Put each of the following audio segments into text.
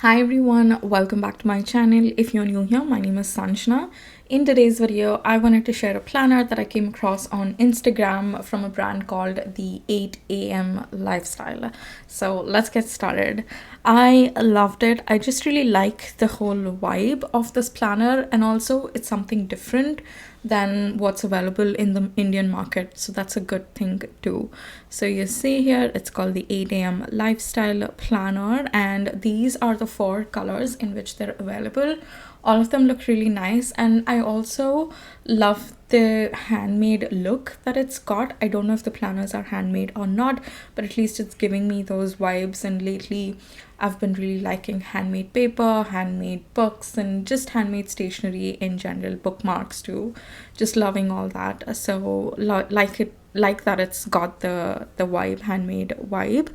Hi everyone, welcome back to my channel. If you're new here, my name is Sanjana. In today's video, I wanted to share a planner that I came across on Instagram from a brand called the 8 a.m. Lifestyle. So let's get started. I loved it. I just really like the whole vibe of this planner, and also it's something different than what's available in the Indian market. So that's a good thing too. So you see here, it's called the 8 a.m. Lifestyle Planner, and these are the 4 colors in which they're available. All of them look really nice, and I also love the handmade look that it's got. I don't know if the planners are handmade or not, but at least it's giving me those vibes. And lately I've been really liking handmade paper, handmade books, and just handmade stationery in general, bookmarks too. Just loving all that. So like that it's got the vibe, handmade vibe,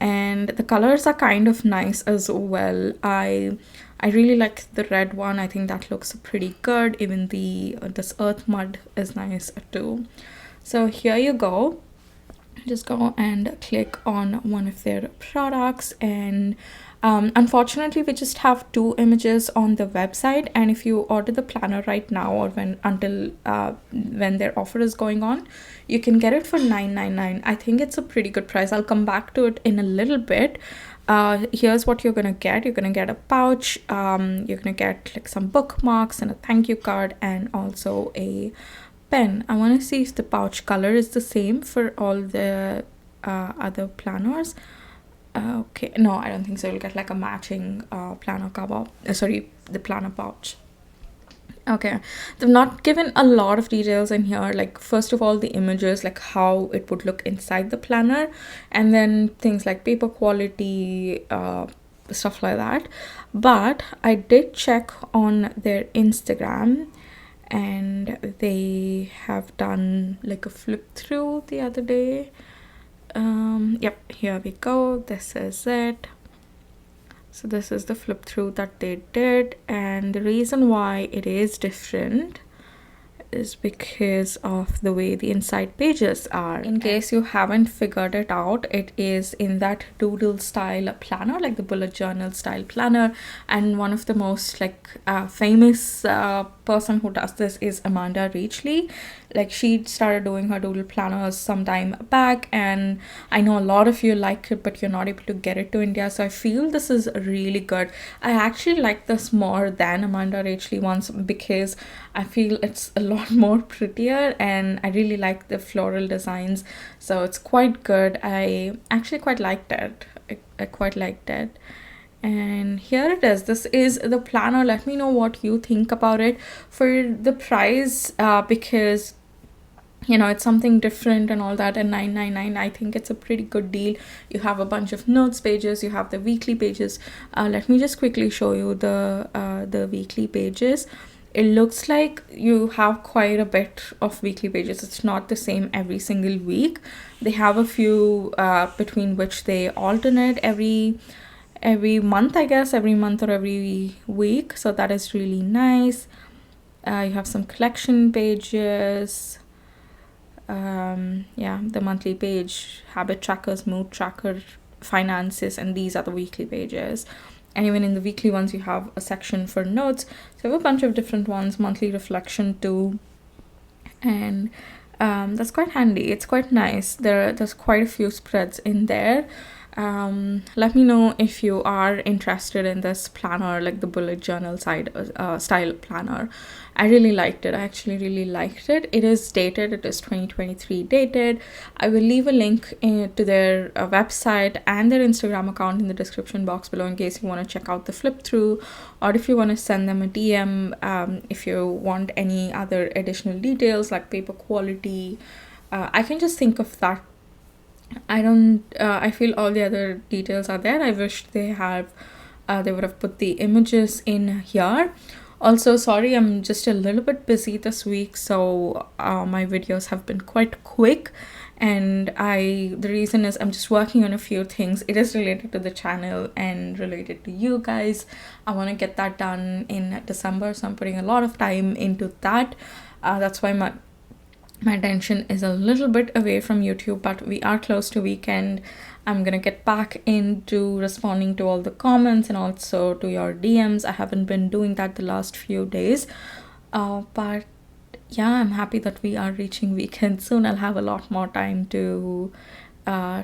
and the colors are kind of nice as well. I really like the red one. I think that looks pretty good. Even the this earth mud is nice too. So here you go. Just go and click on one of their products, and unfortunately we just have 2 images on the website, and if you order the planner right now, or when their offer is going on, you can get it for $9.99. I think it's a pretty good price. I'll come back to it in a little bit. Here's what you're gonna get. You're gonna get a pouch, you're gonna get like some bookmarks and a thank you card, and also a pen. I want to see if the pouch color is the same for all the other planners. Okay, no, I don't think so. You'll get like a matching planner cover. Sorry, the planner pouch. Okay, they've not given a lot of details in here. Like, first of all, the images, like how it would look inside the planner, and then things like paper quality, stuff like that. But I did check on their Instagram, and they have done like a flip through the other day. Yep, here we go. This is it. So this is the flip through that they did, and the reason why it is different is because of the way the inside pages are. In case you haven't figured it out, it is in that Doodle style planner, like the bullet journal style planner. And one of the most famous person who does this is Amanda Reachley. Like, she started doing her Doodle planners some time back, and I know a lot of you like it, but you're not able to get it to India. So I feel this is really good. I actually like this more than Amanda Reachley ones because I feel it's a lot more prettier, and I really like the floral designs. So it's quite good. I actually quite liked it. I quite liked it. And here it is. This is the planner. Let me know what you think about it. For the price, because it's something different and all that, and $9.99, I think it's a pretty good deal. You have a bunch of notes pages, you have the weekly pages. Let me just quickly show you the weekly pages. It looks like you have quite a bit of weekly pages. It's not the same every single week. They have a few between which they alternate every month, I guess, every month or every week. So that is really nice. You have some collection pages. Yeah, the monthly page, habit trackers, mood tracker, finances, and these are the weekly pages. And even in the weekly ones, you have a section for notes. So you have a bunch of different ones, monthly reflection too, and that's quite handy. It's quite nice. There's quite a few spreads in there. Let me know if you are interested in this planner, like the bullet journal style planner. I really liked it. I actually really liked it. It is dated. It is 2023 dated. I will leave a link to their website and their Instagram account in the description box below in case you want to check out the flip through, or if you want to send them a DM, if you want any other additional details like paper quality. I can just think of that. I feel all the other details are there. I wish they would have put the images in here. Also, sorry, I'm just a little bit busy this week, so my videos have been quite quick, and the reason is I'm just working on a few things. It is related to the channel and related to you guys. I want to get that done in December, so I'm putting a lot of time into that. That's why my attention is a little bit away from YouTube, but we are close to weekend. I'm gonna get back into responding to all the comments and also to your DMs. I haven't been doing that the last few days, but yeah, I'm happy that we are reaching weekend soon. I'll have a lot more time to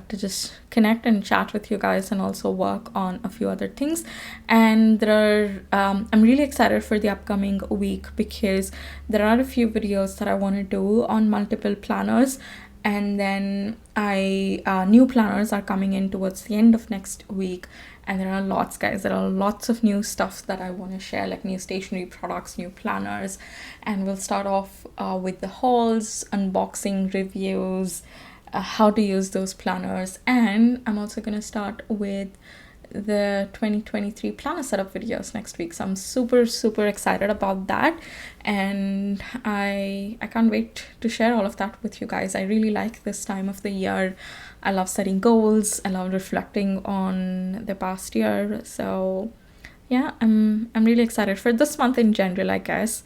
just connect and chat with you guys and also work on a few other things. And I'm really excited for the upcoming week because there are a few videos that I want to do on multiple planners. And then new planners are coming in towards the end of next week, and there are lots, guys. There are lots of new stuff that I want to share, like new stationery products, new planners. And we'll start off with the hauls, unboxing, reviews, how to use those planners. And I'm also going to start with the 2023 planner setup videos next week, so I'm super excited about that, and I can't wait to share all of that with you guys. I really like this time of the year. I love setting goals, I love reflecting on the past year. So yeah, I'm really excited for this month in general, I guess.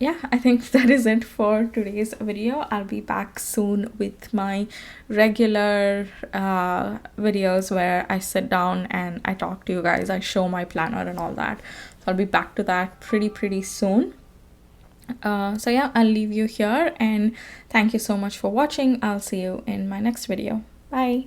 Yeah, I think that is it for today's video. I'll be back soon with my regular videos where I sit down and I talk to you guys, I show my planner and all that. So I'll be back to that pretty soon. So yeah, I'll leave you here, and thank you so much for watching. I'll see you in my next video. Bye.